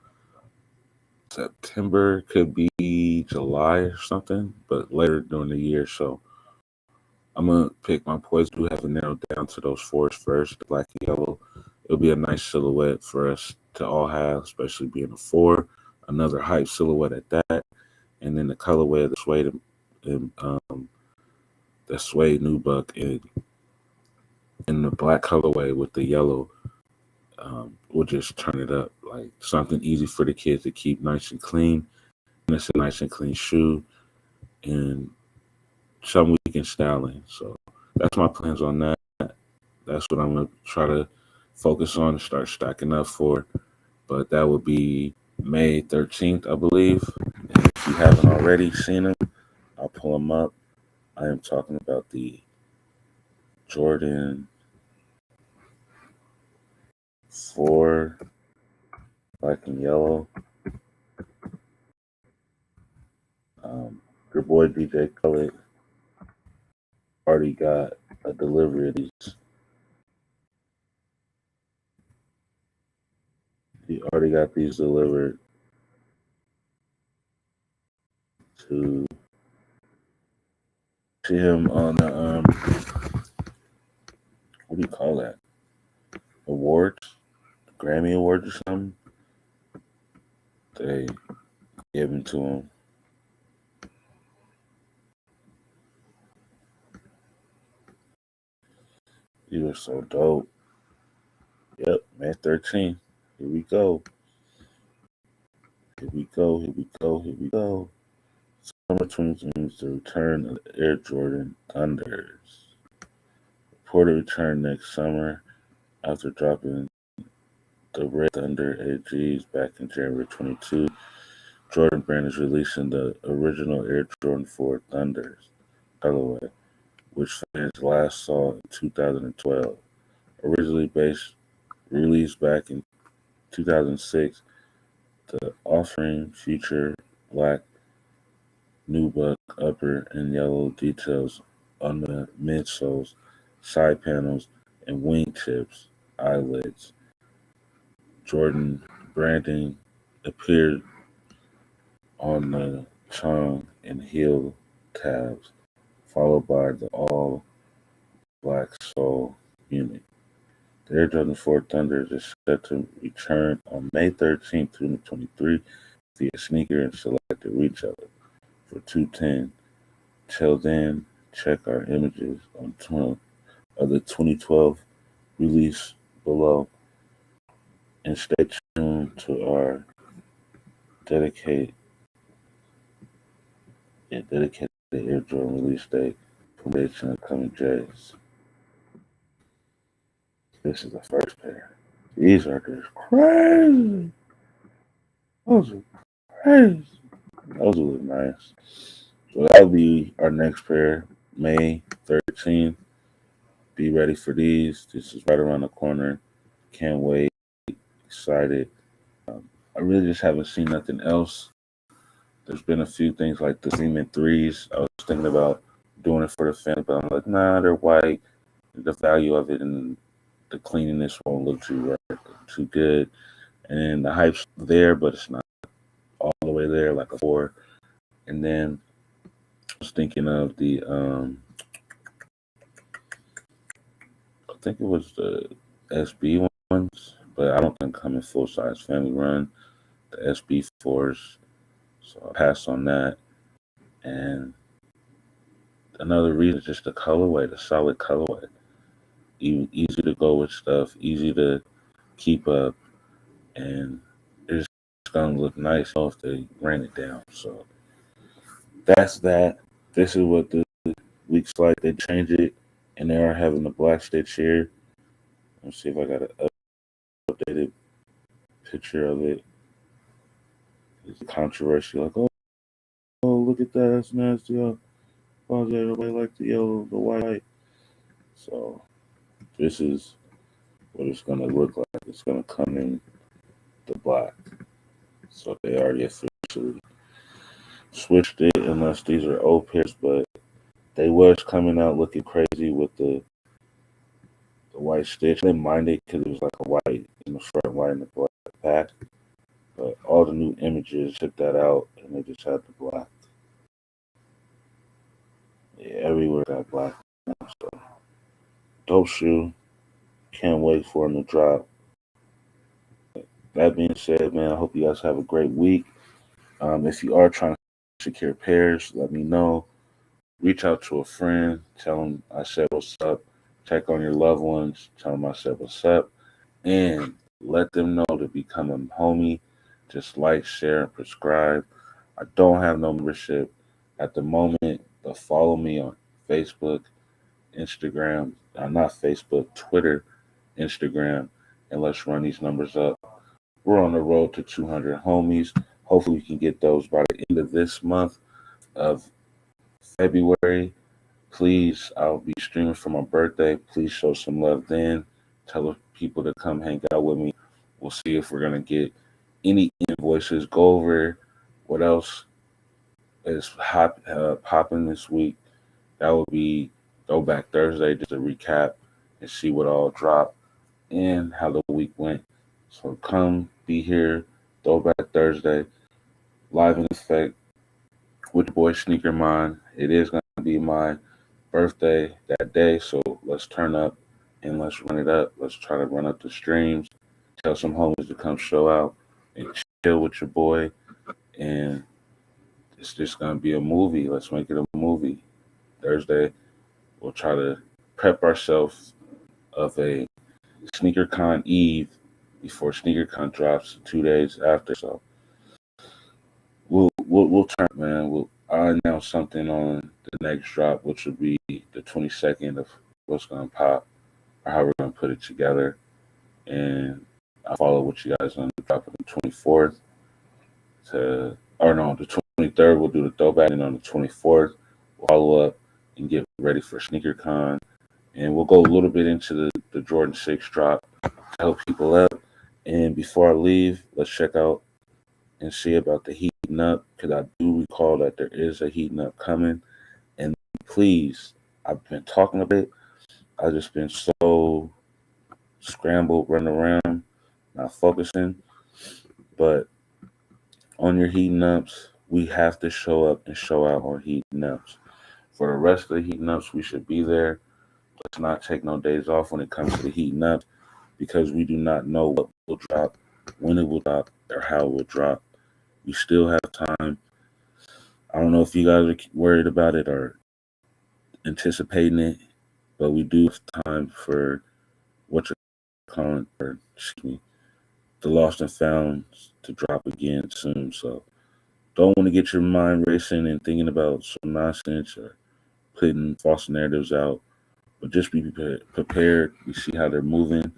September, could be July or something, but later during the year. So I'm gonna pick my poison. Do have it narrowed down to those fours first, the black and yellow. It'll be a nice silhouette for us to all have, especially being a four. Another hype silhouette at that, and then the colorway of the suede, and the suede nubuck in the black colorway with the yellow. We'll just turn it up like something easy for the kids to keep nice and clean. And it's a nice and clean shoe and some weekend styling. So that's my plans on that. That's what I'm gonna try to focus on and start stacking up for. But that would be May 13th, I believe. And if you haven't already seen them, I'll pull them up. I am talking about the Jordan 4 black and yellow. Your boy DJ Khaled already got a delivery of these. He already got these delivered to him on the what do you call that? Awards, Grammy Awards or something. They gave them to him. He was so dope. Yep, May 13th. Here we go. Here we go. Here we go. Here we go. Summer 2020 is the return of the Air Jordan Thunders. Reported return next summer after dropping the Red Thunder AGs back in January 22. Jordan Brand is releasing the original Air Jordan 4 Thunders colorway, which fans last saw in 2012. Originally released back in 2006, the offering feature black nubuck upper and yellow details on the midsoles, side panels, and wingtips, eyelids. Jordan branding appeared on the tongue and heel tabs, followed by the all black sole unit. The Air Jordan 4 Thunders is set to return on May 13th, 2023 via sneaker and selected retailer for $210. Till then, check our images on of the 2012 release below and stay tuned to our dedicated Air Jordan release date from the coming J's. This is the first pair. These are just crazy. Those are crazy. Those will look nice. So that'll be our next pair, May 13th. Be ready for these. This is right around the corner. Can't wait. Excited. I really just haven't seen nothing else There's been a few things like the cement threes. I was thinking about doing it for the family, but I'm like, nah, they're white. The value of it and the cleanliness won't look too good. And the hype's there, but it's not all the way there, like a four. And then I was thinking of the I think it was the SB ones, but I don't think come in full size family run. The SB fours, so I passed on that. And another reason is just the colorway, the solid colorway. Easy to go with stuff, easy to keep up, and it's gonna look nice if they rain it down. So that's that. This is what the week's like. They changed it, and they are having the black stitch here. Let's see if I got an updated picture of it. It's controversial. Like, oh, look at that. That's nasty. Oh, nobody like the yellow, the white. So this is what it's gonna look like. It's gonna come in the black. So they already officially switched it, unless these are old pairs, but they was coming out looking crazy with the white stitch. I didn't mind it because it was like a white in the front, white in the black pack. But all the new images took that out, and they just had the black. Yeah, everywhere got black now. So dope shoe. Can't wait for them to drop. That being said, man, I hope you guys have a great week. If you are trying to secure pairs, let me know. Reach out to a friend. Tell them I said what's up. Check on your loved ones. Tell them I said what's up. And let them know to become a homie. Just like, share, and subscribe. I don't have no membership at the moment, but follow me on Facebook, Instagram, not Facebook, Twitter, Instagram, and let's run these numbers up. We're on the road to 200 homies. Hopefully we can get those by the end of this month of February. Please, I'll be streaming for my birthday. Please show some love then. Tell the people to come hang out with me. We'll see if we're going to get any invoices. Go over what else is popping this week. That will be Throwback Thursday, just to recap and see what all dropped and how the week went. So come be here, Throwback Thursday, live in effect with the boy Sneaker Mind. It is going to be my birthday that day, so let's turn up and let's run it up. Let's try to run up the streams. Tell some homies to come show out and chill with your boy. And it's just going to be a movie. Let's make it a movie. Thursday, we'll try to prep ourselves of a SneakerCon Eve before SneakerCon drops 2 days after. So we'll turn, man. I'll announce something on the next drop, which will be the 22nd of what's going to pop or how we're going to put it together. And I'll follow with you guys on the drop of the 24th. The 23rd, we'll do the throwback. And on the 24th, we'll follow up and get ready for SneakerCon. And we'll go a little bit into the Jordan 6 drop to help people up. And before I leave, let's check out and see about the heating up, because I do recall that there is a heating up coming. And please, I've been talking a bit. I've just been so scrambled, running around, not focusing. But on your heating ups, we have to show up and show out on heating ups. For the rest of the heating ups, we should be there. Let's not take no days off when it comes to the heating up, because we do not know what will drop, when it will drop, or how it will drop. We still have time. I don't know if you guys are worried about it or anticipating it, but we do have time for what you're calling, or excuse me, the Lost and Found to drop again soon. So don't want to get your mind racing and thinking about some nonsense or putting false narratives out, but just be prepared. We see how they're moving.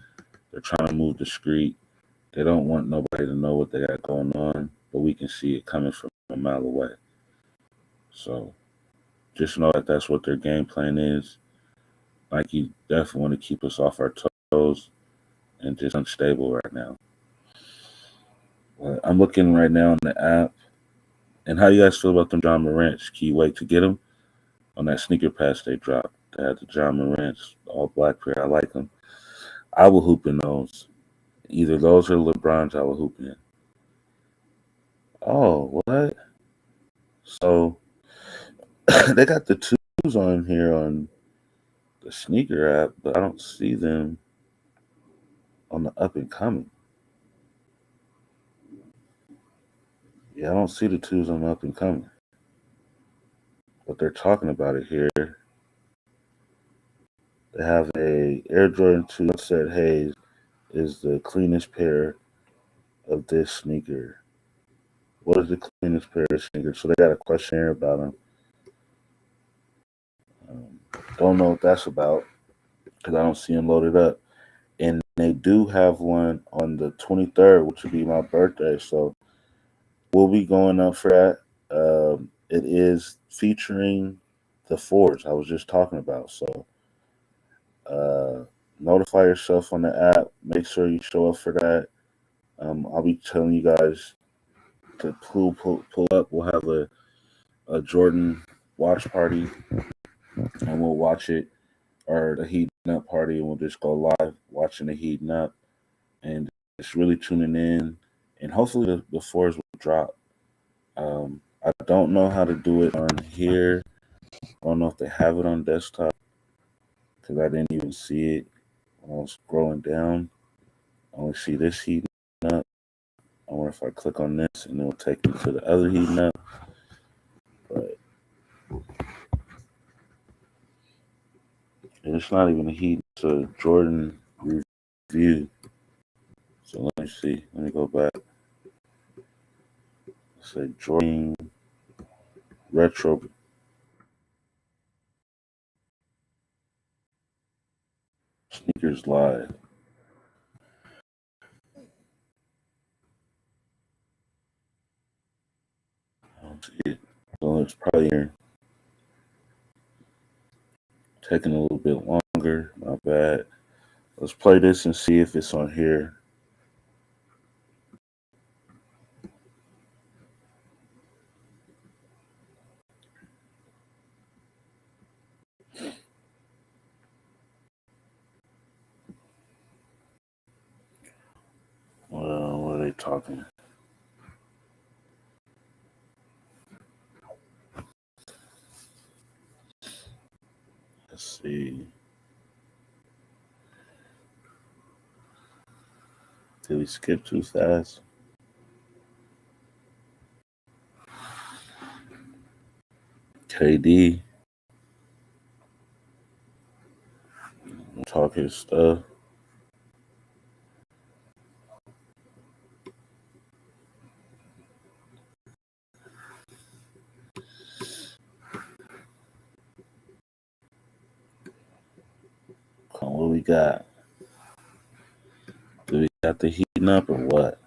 They're trying to move discreet. They don't want nobody to know what they got going on, but we can see it coming from a mile away. So just know that that's what their game plan is. Nike definitely want to keep us off our toes and just unstable right now. But I'm looking right now on the app. And how you guys feel about them John Morants? Can you wait to get them on that sneaker pass they dropped? They had the John Morants, all black pair. I like them. I will hoop in those. Either those or LeBron's. I will hoop in. Oh, what? So they got the twos on here on the sneaker app, but I don't see them on the up and coming. Yeah, I don't see the twos on the up and coming. But they're talking about it here. They have a Air Jordan 2 said Hayes is the cleanest pair of this sneaker. What is the cleanest pair of sneakers? So they got a questionnaire about them. Don't know what that's about because I don't see them loaded up. And they do have one on the 23rd, which will be my birthday. So we'll be going up for that. It is featuring the fours I was just talking about. So notify yourself on the app. Make sure you show up for that. I'll be telling you guys to pull up. We'll have a Jordan watch party, and we'll watch it, or the heating up party, and we'll just go live watching the heating up, and just really tuning in, and hopefully the fours will drop. I don't know how to do it on here. I don't know if they have it on desktop because I didn't even see it when I was scrolling down. I only see this heating up. I wonder if I click on this and it will take me to the other heating up. But it's not even a heat. It's a Jordan review. So let me see. Let me go back. It's a Jordan retro sneakers live. I don't see it. So it's probably here. Taking a little bit longer. My bad. Let's play this and see if it's on here. What are they talking? Let's see. Did we skip too fast? KD. Talk his stuff. Come on, what we got? Do we got the heating up or what?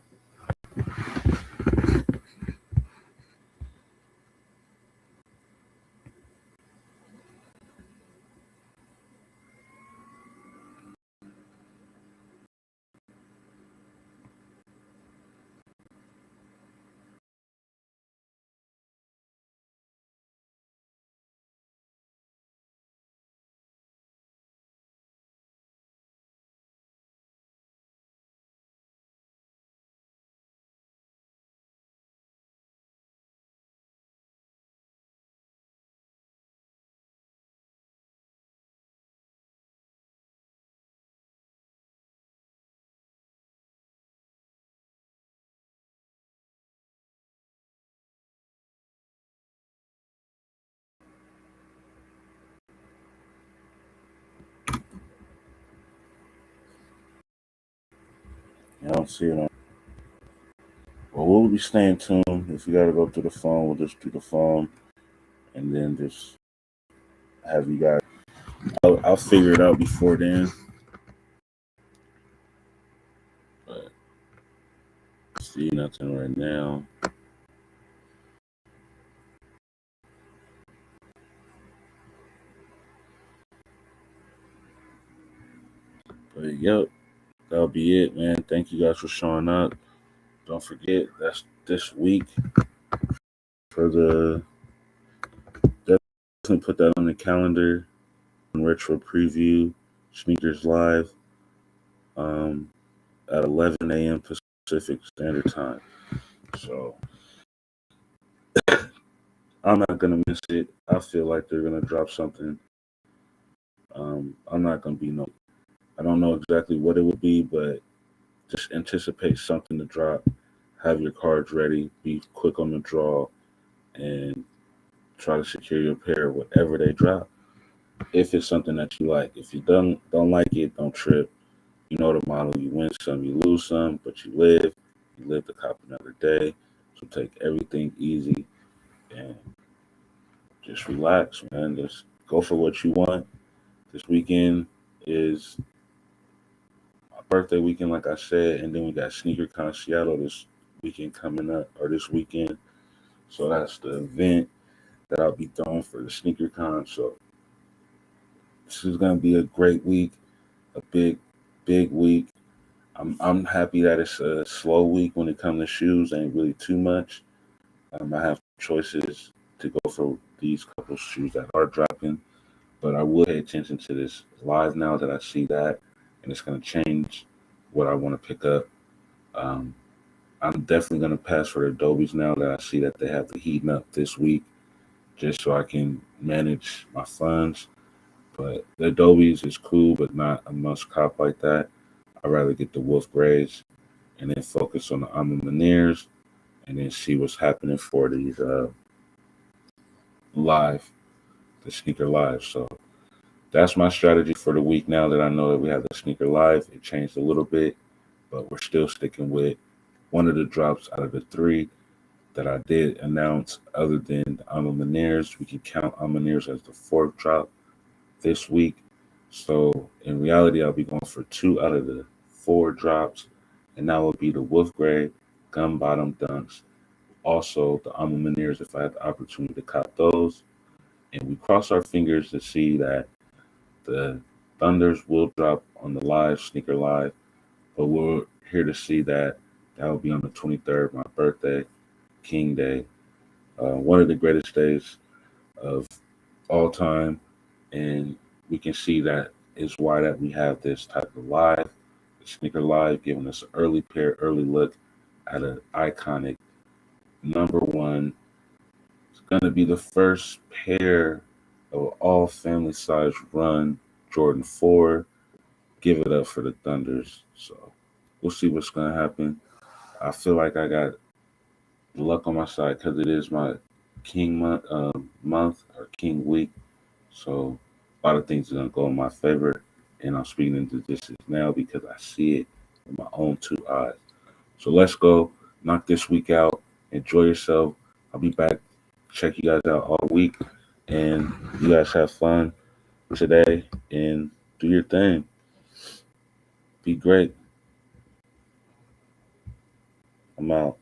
I don't see it on. Well, we'll be staying tuned. If you got to go through the phone, we'll just do the phone and then just have you guys. I'll figure it out before then. But see nothing right now. But yep, that'll be it, man. Thank you guys for showing up. Don't forget, that's this week. for the definitely put that on the calendar. Retro preview, sneakers live, at 11 a.m. Pacific Standard Time. So I'm not gonna miss it. I feel like they're gonna drop something. I'm not gonna be no. I don't know exactly what it would be, but just anticipate something to drop. Have your cards ready. Be quick on the draw, and try to secure your pair whatever they drop. If it's something that you like, if you don't like it, don't trip. You know the model. You win some, you lose some, but you live. You live to cop another day. So take everything easy and just relax, man. Just go for what you want. This weekend is my birthday weekend, like I said, and then we got SneakerCon Seattle this weekend coming up, or this weekend. So that's the event that I'll be throwing for the SneakerCon. So this is gonna be a great week, a big week. I'm happy that it's a slow week when it comes to shoes. Ain't really too much. I have choices to go for these couple shoes that are dropping, but I will pay attention to this live now that I see that, and it's going to change what I want to pick up. Um, I'm definitely going to pass for the Adobe's now that I see that they have the heating up this week, just so I can manage my funds. But the Adobe's is cool, but not a must cop like that. I'd rather get the Wolf Grays and then focus on the Alma Maniers and then see what's happening for these live, the sneaker live. So that's my strategy for the week. Now that I know that we have the sneaker live, it changed a little bit, but we're still sticking with one of the drops out of the three that I did announce. Other than the Alma Maniers, we can count Alma Maniers as the fourth drop this week. So in reality, I'll be going for two out of the four drops, and that will be the Wolf Gray Gum Bottom Dunks. Also, the Alma Maniers, if I had the opportunity to cop those. And we cross our fingers to see that the Thunders will drop on the live, sneaker live. But we're here to see that that will be on the 23rd, my birthday, King Day, one of the greatest days of all time. And we can see that is why that we have this type of live, the sneaker live, giving us an early pair, early look at an iconic number one. It's going to be the first pair of all family size run Jordan 4. Give it up for the Thunders. So we'll see what's going to happen. I feel like I got luck on my side because it is my King month or King week. So a lot of things are going to go in my favor. And I'm speaking into this now because I see it with my own two eyes. So let's go. Knock this week out. Enjoy yourself. I'll be back. Check you guys out all week. And you guys have fun today and do your thing. Be great. I'm out.